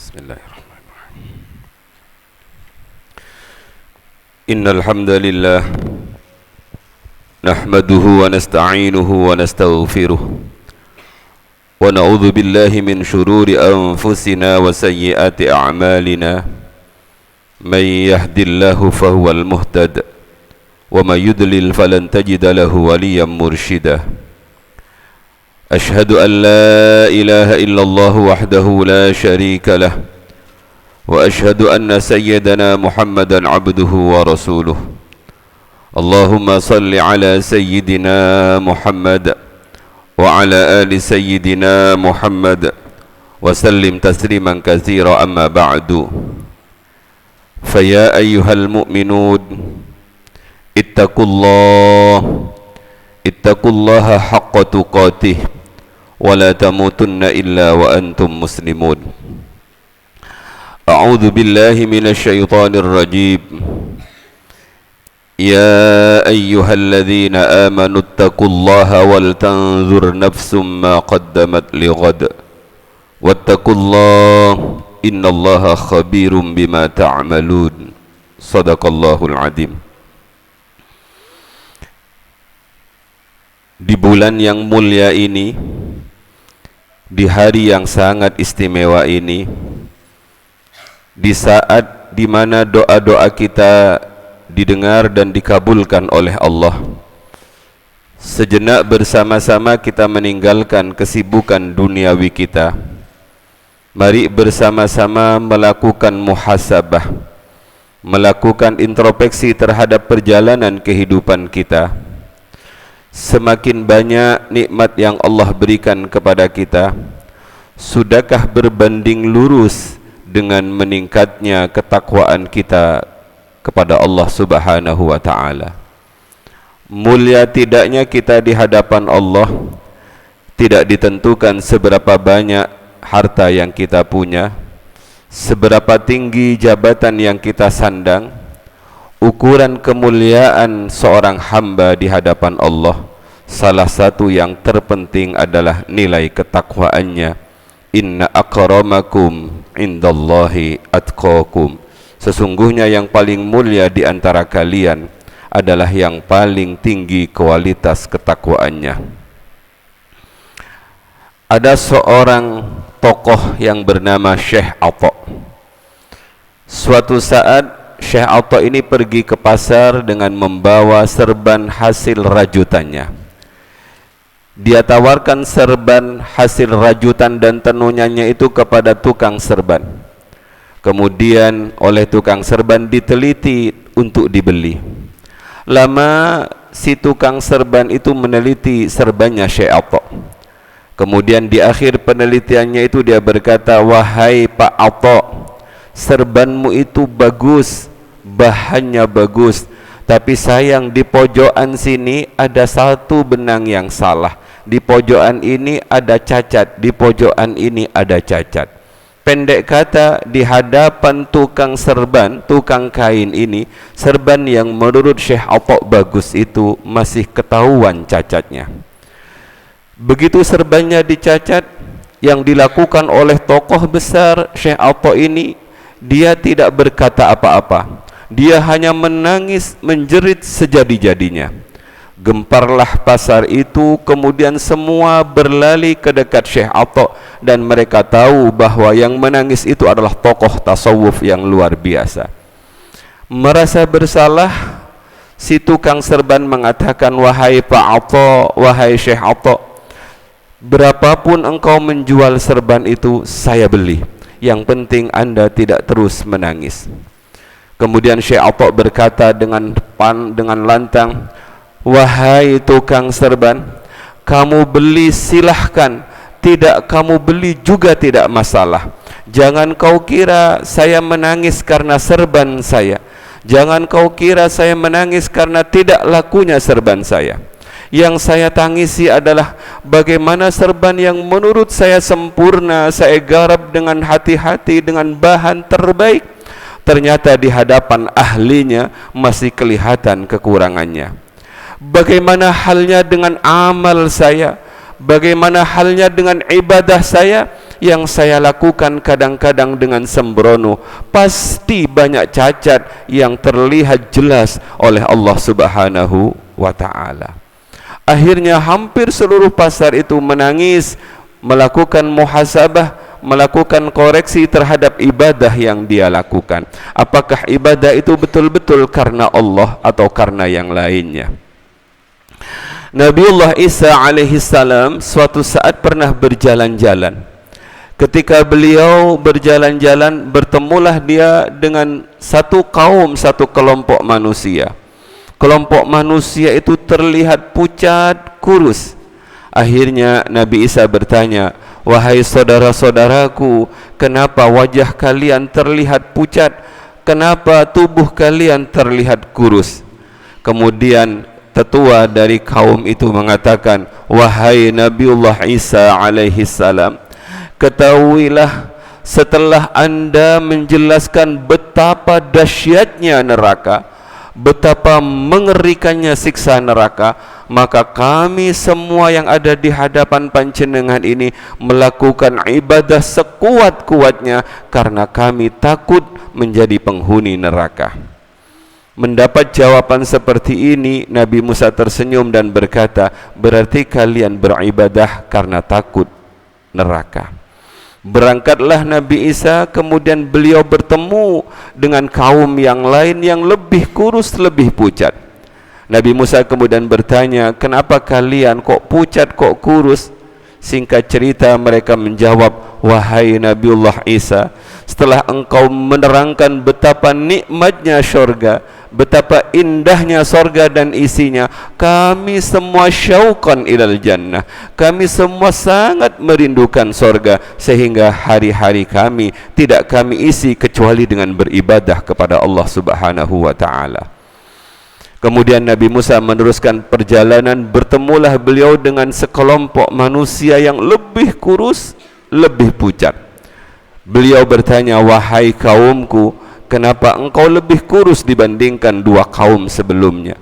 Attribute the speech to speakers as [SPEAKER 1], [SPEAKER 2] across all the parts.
[SPEAKER 1] Bismillahirrahmanirrahim. Innal hamdalillah nahmaduhu wa nasta'inuhu wa nastaghfiruh wa na'udzu billahi min shururi anfusina wa sayyiati a'malina. May yahdihillahu fahuwal muhtad wa may yudlil falan tajida lahu waliyyan mursyida. أشهد أن لا إله إلا الله وحده لا شريك له وأشهد أن سيدنا محمدا عبده ورسوله. اللهم صل على سيدنا محمد وعلى آل سيدنا محمد وسلم تسليما كثيرا. أما بعد، فيا أيها المؤمنون اتقوا الله حق تقاته ولا تموتن إلا وأنتم مسلمون. أعوذ بالله من الشيطان الرجيم. يا أيها الذين آمنوا اتقوا الله ولتنظر نفس ما قدمت لغد واتقوا الله إن الله خبير بما تعملون. صدق الله العظيم. Di bulan yang mulia ini, di hari yang sangat istimewa ini, di saat di mana doa-doa kita didengar dan dikabulkan oleh Allah, sejenak bersama-sama kita meninggalkan kesibukan duniawi kita. Mari bersama-sama melakukan muhasabah, melakukan introspeksi terhadap perjalanan kehidupan kita. Semakin banyak nikmat yang Allah berikan kepada kita, sudahkah berbanding lurus dengan meningkatnya ketakwaan kita kepada Allah Subhanahu wa ta'ala? Mulia tidaknya kita di hadapan Allah tidak ditentukan seberapa banyak harta yang kita punya, seberapa tinggi jabatan yang kita sandang. Ukuran kemuliaan seorang hamba di hadapan Allah, salah satu yang terpenting adalah nilai ketakwaannya. Inna akramakum indallahi atqakum. Sesungguhnya yang paling mulia di antara kalian adalah yang paling tinggi kualitas ketakwaannya. Ada seorang tokoh yang bernama Syekh Atha. Suatu saat Syekh Atha ini pergi ke pasar dengan membawa serban hasil rajutannya. Dia tawarkan serban hasil rajutan dan tenunannya itu kepada tukang serban. Kemudian oleh tukang serban diteliti untuk dibeli. Lama si tukang serban itu meneliti serbannya Syekh Atha. Kemudian di akhir penelitiannya itu dia berkata, "Wahai Pak Atha, serbanmu itu bagus, bahannya bagus, tapi sayang di pojokan sini ada satu benang yang salah. Di pojokan ini ada cacat, di pojokan ini ada cacat." Pendek kata, di hadapan tukang serban, tukang kain ini, serban yang menurut Syekh Atha bagus itu masih ketahuan cacatnya. Begitu serbannya dicacat, yang dilakukan oleh tokoh besar Syekh Atha ini, dia tidak berkata apa-apa. Dia hanya menangis menjerit sejadi-jadinya. Gemparlah pasar itu, kemudian semua berlari ke dekat Syekh Atha dan mereka tahu bahwa yang menangis itu adalah tokoh tasawuf yang luar biasa. Merasa bersalah, si tukang serban mengatakan, "Wahai Pak Atha, wahai Syekh Atha, berapapun engkau menjual serban itu saya beli. Yang penting Anda tidak terus menangis." Kemudian Syekh Atha berkata dengan lantang, "Wahai tukang serban, kamu beli silahkan, tidak kamu beli juga tidak masalah. Jangan kau kira saya menangis karena serban saya. Jangan kau kira saya menangis karena tidak lakunya serban saya. Yang saya tangisi adalah bagaimana serban yang menurut saya sempurna, saya garap dengan hati-hati dengan bahan terbaik, ternyata di hadapan ahlinya masih kelihatan kekurangannya. Bagaimana halnya dengan amal saya? Bagaimana halnya dengan ibadah saya yang saya lakukan kadang-kadang dengan sembrono, pasti banyak cacat yang terlihat jelas oleh Allah Subhanahu wa ta'ala. Akhirnya hampir seluruh pasar itu menangis, melakukan muhasabah, melakukan koreksi terhadap ibadah yang dia lakukan. Apakah ibadah itu betul-betul karena Allah atau karena yang lainnya? Nabiullah Isa alaihi salam suatu saat pernah berjalan-jalan. Ketika beliau berjalan-jalan, bertemulah dia dengan satu kaum, satu kelompok manusia. Kelompok manusia itu terlihat pucat, kurus. Akhirnya Nabi Isa bertanya, "Wahai saudara-saudaraku, kenapa wajah kalian terlihat pucat? Kenapa tubuh kalian terlihat kurus?" Kemudian tetua dari kaum itu mengatakan, "Wahai Nabiullah Isa alaihi salam, ketahuilah setelah Anda menjelaskan betapa dahsyatnya neraka, betapa mengerikannya siksa neraka, maka kami semua yang ada di hadapan panjenengan ini melakukan ibadah sekuat-kuatnya karena kami takut menjadi penghuni neraka." Mendapat jawaban seperti ini, Nabi Musa tersenyum dan berkata, "Berarti kalian beribadah karena takut neraka." Berangkatlah Nabi Isa, kemudian beliau bertemu dengan kaum yang lain yang lebih kurus, lebih pucat. Nabi Musa kemudian bertanya, "Kenapa kalian kok pucat, kok kurus?" Singkat cerita mereka menjawab, "Wahai Nabiullah Isa, setelah engkau menerangkan betapa nikmatnya syurga, betapa indahnya sorga dan isinya, kami semua syauqan ilal jannah, kami semua sangat merindukan sorga, sehingga hari-hari kami tidak kami isi kecuali dengan beribadah kepada Allah Subhanahu wa ta'ala." Kemudian Nabi Musa meneruskan perjalanan, bertemulah beliau dengan sekelompok manusia yang lebih kurus, lebih pucat. Beliau bertanya, "Wahai kaumku, kenapa engkau lebih kurus dibandingkan dua kaum sebelumnya?"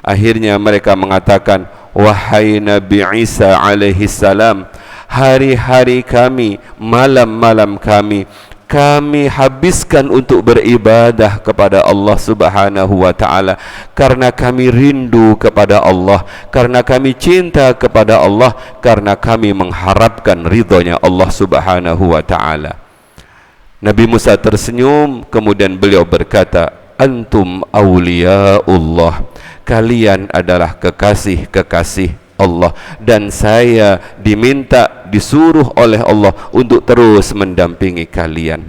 [SPEAKER 1] Akhirnya mereka mengatakan, "Wahai Nabi Isa alaihi salam, hari-hari kami, malam-malam kami habiskan untuk beribadah kepada Allah Subhanahu wa ta'ala, karena kami rindu kepada Allah, karena kami cinta kepada Allah, karena kami mengharapkan ridhonya Allah Subhanahu wa ta'ala." Nabi Musa tersenyum, kemudian beliau berkata, "Antum awliyaullah, kalian adalah kekasih-kekasih Allah, dan saya disuruh oleh Allah untuk terus mendampingi kalian."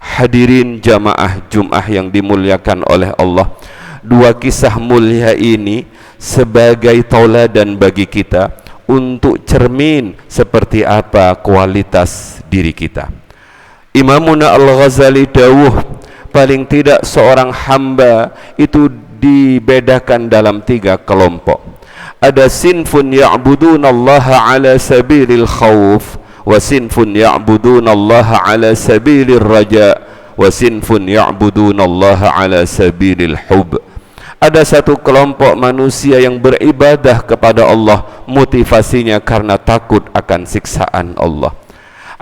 [SPEAKER 1] Hadirin jamaah Jum'ah yang dimuliakan oleh Allah, dua kisah mulia ini sebagai tauladan bagi kita untuk cermin seperti apa kualitas diri kita. Imamuna Al-Ghazali dawuh, paling tidak seorang hamba itu dibedakan dalam tiga kelompok. Ada sinfun ya'budunallaha ala sabilil khawf, wa sinfun ya'budunallaha ala sabilir raja, wa sinfun ya'budunallaha ala sabilil hub. Ada satu kelompok manusia yang beribadah kepada Allah, motivasinya karena takut akan siksaan Allah.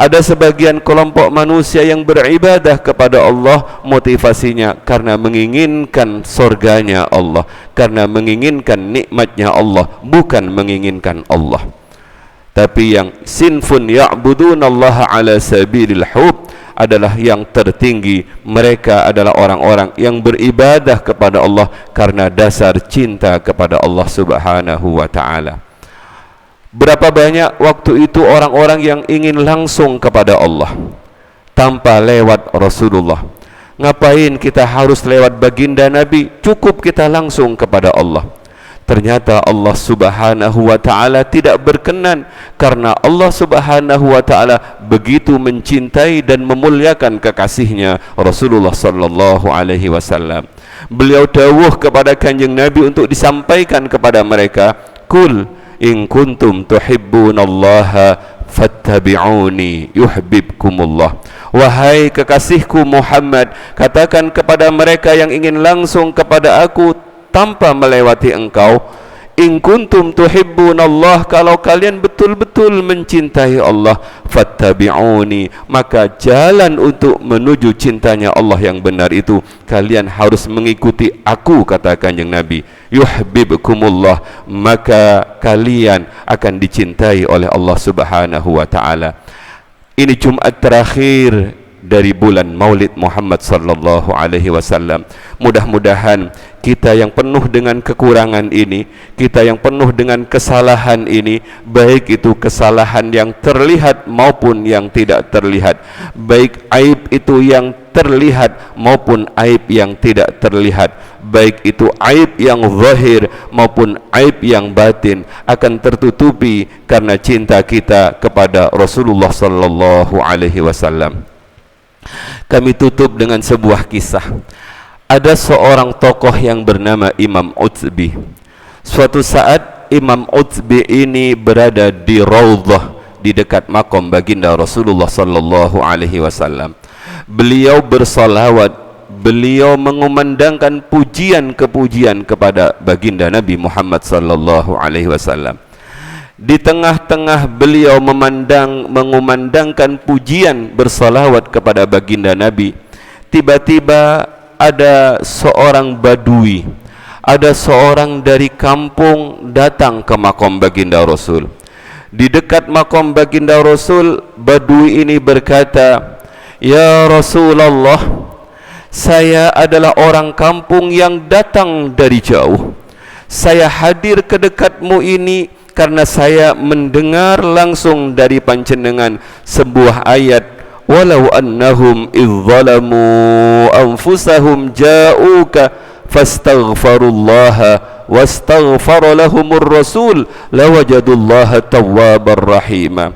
[SPEAKER 1] Ada sebagian kelompok manusia yang beribadah kepada Allah, motivasinya karena menginginkan surganya Allah, karena menginginkan nikmatnya Allah, bukan menginginkan Allah. Tapi yang sinfun ya'budunallaha ala sabilil hub adalah yang tertinggi. Mereka adalah orang-orang yang beribadah kepada Allah karena dasar cinta kepada Allah Subhanahu wa ta'ala. Berapa banyak waktu itu orang-orang yang ingin langsung kepada Allah tanpa lewat Rasulullah. Ngapain kita harus lewat baginda Nabi? Cukup kita langsung kepada Allah. Ternyata Allah Subhanahu wa ta'ala tidak berkenan, karena Allah Subhanahu wa ta'ala begitu mencintai dan memuliakan kekasihnya Rasulullah sallallahu alaihi wasallam. Beliau dawuh kepada kanjeng Nabi untuk disampaikan kepada mereka, "Kul in kuntum tuhibbunallaha fattabi'uni yuhibbukumullah." Wahai kekasihku Muhammad, katakan kepada mereka yang ingin langsung kepada aku tanpa melewati engkau, in kuntum tuhibbunallah, kalau kalian betul-betul mencintai Allah, fattabi'uni, maka jalan untuk menuju cintanya Allah yang benar itu kalian harus mengikuti aku, kata Kanjeng Nabi. Yuhibbukumullah, maka kalian akan dicintai oleh Allah Subhanahu wa taala. Ini Jumat terakhir dari bulan Maulid Muhammad sallallahu alaihi wasallam. Mudah-mudahan kita yang penuh dengan kekurangan ini, kita yang penuh dengan kesalahan ini, baik itu kesalahan yang terlihat maupun yang tidak terlihat, baik aib itu yang terlihat maupun aib yang tidak terlihat, baik itu aib yang zahir maupun aib yang batin, akan tertutupi karena cinta kita kepada Rasulullah sallallahu alaihi wasallam. Kami tutup dengan sebuah kisah. Ada seorang tokoh yang bernama Imam Utsbi. Suatu saat Imam Utsbi ini berada di Raudhah, di dekat makom baginda Rasulullah sallallahu alaihi wasallam. Beliau bersalawat, beliau mengumandangkan pujian-kepujian kepada baginda Nabi Muhammad sallallahu alaihi wasallam. Di tengah-tengah beliau mengumandangkan pujian bersalawat kepada baginda Nabi, tiba-tiba ada seorang badui, ada seorang dari kampung datang ke makom baginda Rasul. Di dekat makom baginda Rasul, badui ini berkata, "Ya Rasulullah, saya adalah orang kampung yang datang dari jauh. Saya hadir ke dekatmu ini karena saya mendengar langsung dari panjenengan sebuah ayat, walau annahum idzalamu anfusahum ja'uka fastaghfarullaha wastaghfara lahumur rasul lawajadullaha tawwabar rahima."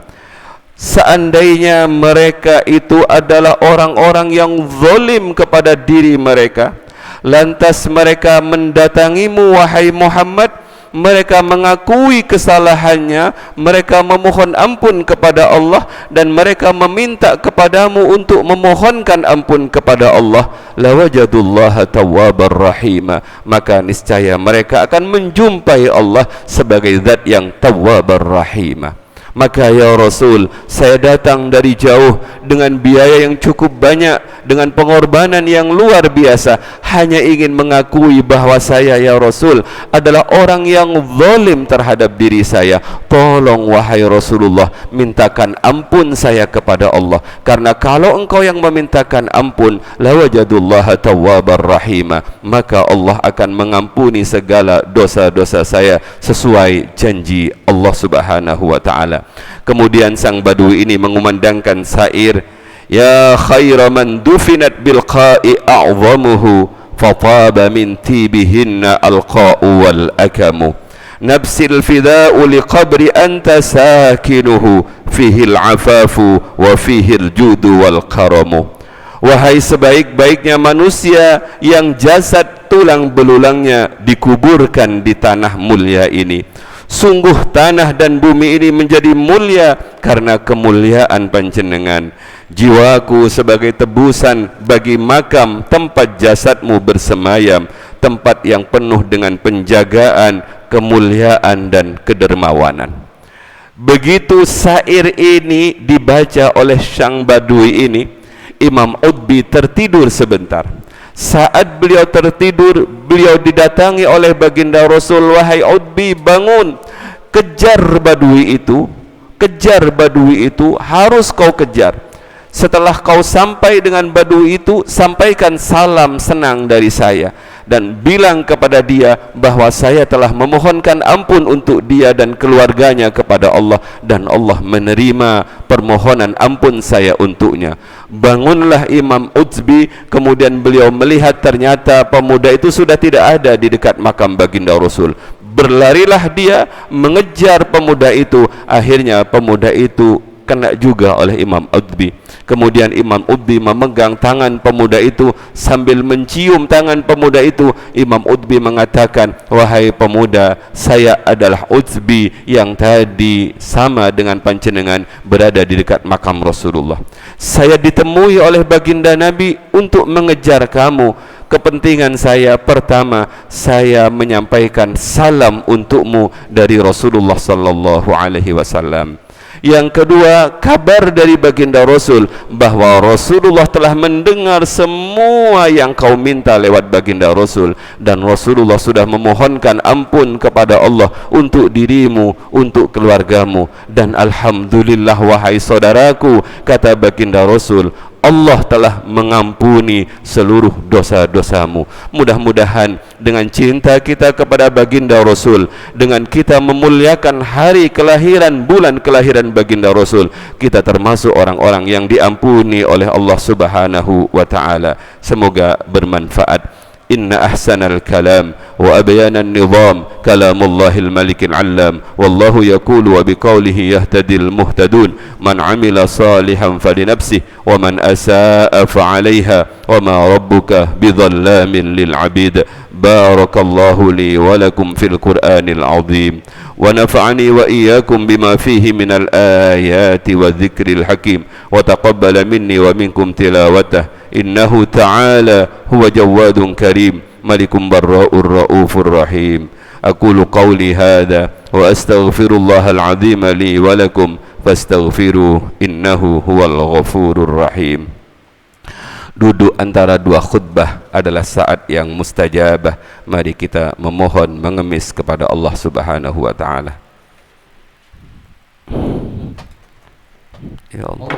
[SPEAKER 1] Seandainya mereka itu adalah orang-orang yang zalim kepada diri mereka, lantas mereka mendatangimu wahai Muhammad, mereka mengakui kesalahannya, mereka memohon ampun kepada Allah, dan mereka meminta kepadamu untuk memohonkan ampun kepada Allah, lawajadullaha tawwabar rahima, maka niscaya mereka akan menjumpai Allah sebagai zat yang tawwabar rahima. Maka ya Rasul, saya datang dari jauh dengan biaya yang cukup banyak, dengan pengorbanan yang luar biasa, hanya ingin mengakui bahwa saya ya Rasul adalah orang yang zalim terhadap diri saya. Tolong wahai Rasulullah, mintakan ampun saya kepada Allah, karena kalau engkau yang memintakan ampun, lawajadullaha tawwabar rahima, maka Allah akan mengampuni segala dosa-dosa saya sesuai janji Allah Subhanahu wa taala. Kemudian sang badui ini mengumandangkan syair, ya khaira man dufinat bil qa'i a'zamuhu fataba min tibihinna alqa'u wal akamu, nafsil fida'u liqabri anta sakinuhu fihil afafu wa fihil judu wal karamu. Wahai sebaik-baiknya manusia yang jasad tulang belulangnya dikuburkan di tanah mulia ini, sungguh tanah dan bumi ini menjadi mulia karena kemuliaan panjenengan. Jiwaku sebagai tebusan bagi makam tempat jasadmu bersemayam, tempat yang penuh dengan penjagaan, kemuliaan dan kedermawanan. Begitu syair ini dibaca oleh sang badui ini, Imam Utsbi tertidur sebentar. Saat beliau tertidur, beliau didatangi oleh baginda Rasul, wahai Utsbi, bangun, kejar badui itu, harus kau kejar. Setelah kau sampai dengan badui itu, sampaikan salam senang dari saya dan bilang kepada dia bahwa saya telah memohonkan ampun untuk dia dan keluarganya kepada Allah, dan Allah menerima permohonan ampun saya untuknya. Bangunlah Imam Utsbi, kemudian beliau melihat ternyata pemuda itu sudah tidak ada di dekat makam baginda Rasul. Berlarilah dia mengejar pemuda itu, akhirnya pemuda itu kena juga oleh Imam Udbi. Kemudian Imam Udbi memegang tangan pemuda itu, sambil mencium tangan pemuda itu Imam Udbi mengatakan, wahai pemuda, saya adalah Udbi yang tadi sama dengan panjenengan berada di dekat makam Rasulullah. Saya ditemui oleh baginda Nabi untuk mengejar kamu. Kepentingan saya pertama, saya menyampaikan salam untukmu dari Rasulullah sallallahu alaihi wasallam. Yang kedua, kabar dari baginda Rasul bahwa Rasulullah telah mendengar semua yang kau minta lewat baginda Rasul, dan Rasulullah sudah memohonkan ampun kepada Allah untuk dirimu, untuk keluargamu. Dan alhamdulillah wahai saudaraku, kata baginda Rasul, Allah telah mengampuni seluruh dosa-dosamu. Mudah-mudahan dengan cinta kita kepada baginda Rasul, dengan kita memuliakan hari kelahiran, bulan kelahiran baginda Rasul, kita termasuk orang-orang yang diampuni oleh Allah Subhanahu wa ta'ala. Semoga bermanfaat. Inna ahsanal kalam wa abyanan nizam kalamullahil malikil allam, wallahu yaqulu wa biqaulihi yahtadil muhtadun, man amila salihan falinafsih wa man asaa fa'alaiha wa ma rabbuka bidhallamin lil abid. Barakallahu li wa lakum fil Qur'anil azim wa nafa'ani wa iyyakum bima fihi minal ayati wa dzikril hakim wa taqabbala minni wa minkum tilawatah. Innahu ta'ala huwa jawadun karim malikum barra'ur ra'ufur rahim. Aqulu qawli hadha wa astaghfirullahal azim li wa lakum fastaghfiruh innahu huwal ghafurur rahim. Duduk antara dua khutbah adalah saat yang mustajabah. Mari kita memohon, mengemis kepada Allah Subhanahu wa ta'ala. Ya Allah,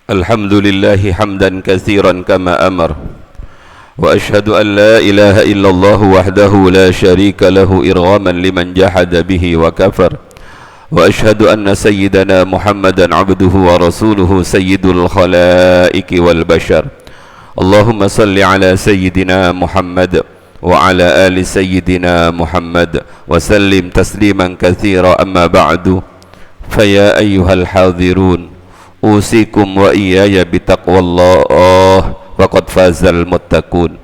[SPEAKER 1] Alhamdulillahi hamdan katsiran kama amar, wa ashhadu an la ilaha illallah wahdahu la syarika lahu irghaman liman jahada bihi wa kafar, wa ashhadu anna sayyidana Muhammadan abduhu wa rasuluhu sayyidul khalaiki wal bashar. Allahumma salli ala sayyidina Muhammad wa ala ali sayyidina Muhammad wa sallim tasliman katsira, amma ba'du. Faya ayyuhal hadirun, usikum wa iyaya bitaqwallah faqad fazal muttaqun.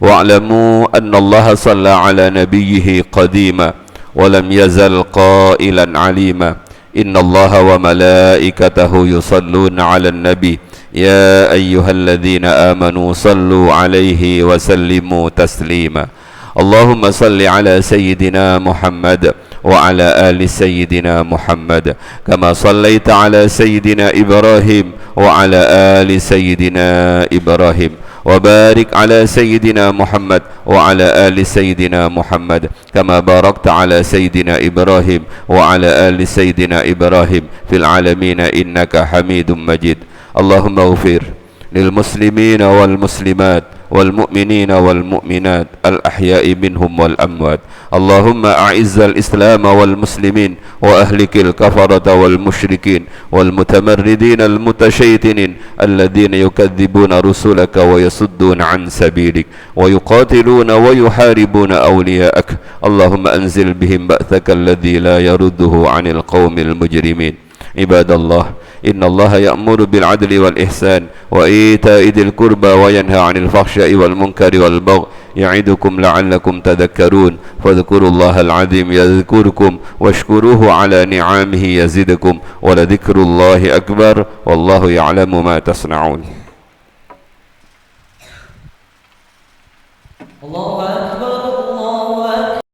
[SPEAKER 1] Wa'lamu anna Allah shalla ala nabiyhi qadima wa lam yazal qailan alima. Inna Allah wa malaikatahu yusalluna ala nabi ya ayyuhalladzina amanu sallu alaihi wa sallimu taslima. Allahumma salli ala sayyidina Muhammad وعلى آل سيدنا محمد كما صليت على سيدنا إبراهيم وعلى آل سيدنا إبراهيم وبارك على سيدنا محمد وعلى آل سيدنا محمد كما باركت على سيدنا إبراهيم وعلى آل سيدنا إبراهيم في العالمين إنك حميد مجيد. اللهم اغفر للمسلمين والمسلمات والمؤمنين والمؤمنات الأحياء منهم والأموات. اللهم أعز الإسلام والمسلمين وأهلك الكفرة والمشركين والمتمردين المتشيطنين الذين يكذبون رسلك ويصدون عن سبيلك ويقاتلون ويحاربون أولياءك. اللهم أنزل بهم بأسك الذي لا يرده عن القوم المجرمين. عباد الله، إن الله يأمر بالعدل والإحسان وإيتاء ذي القربى وينهى عن الفحشاء والمنكر والبغي يعظكم لعلكم تذكرون. فاذكروا الله العظيم يذكركم واشكروه على نعمه يزدكم ولذكر الله أكبر والله يعلم ما تصنعون.